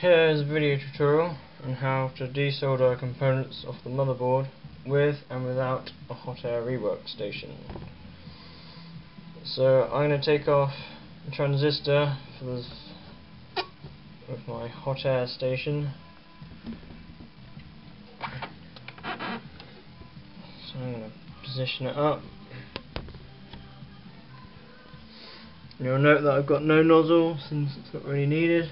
Here is a video tutorial on how to desolder components off the motherboard with and without a hot air rework station. So I'm going to take off the transistor for this with my hot air station. So I'm going to position it up. You'll note that I've got no nozzle since it's not really needed.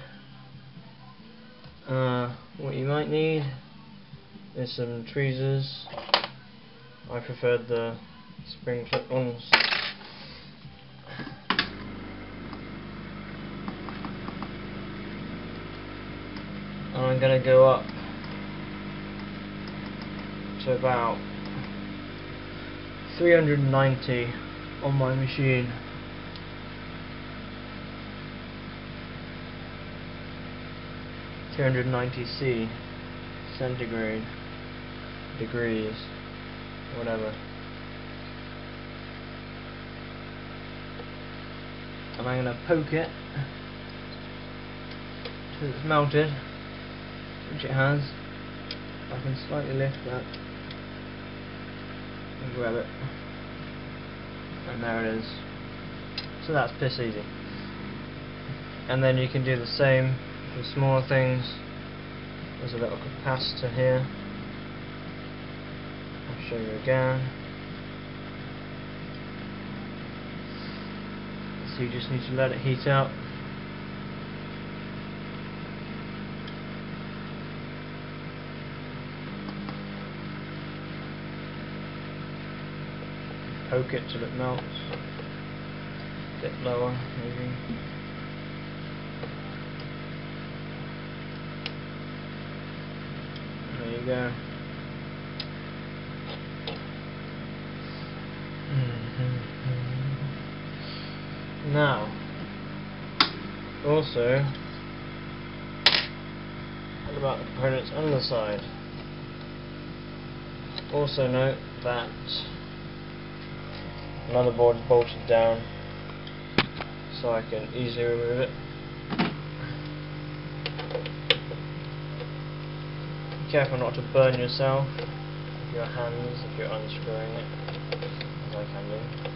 What you might need is some tweezers. I preferred the spring clip ones. And I'm going to go up to about 390 on my machine. 390 centigrade degrees, whatever. And I'm going to poke it till it's melted, which it has. I can slightly lift that and grab it, and there it is. So that's piss easy. And then you can do the same for smaller things. There's a little capacitor here. I'll show you again. So you just need to let it heat up. Poke it till it melts. A bit lower, maybe. There you go. Now, also, what about the components on the side? Also note that the motherboard is bolted down, so I can easily remove it. Be careful not to burn yourself with your hands if you're unscrewing it, as I can do.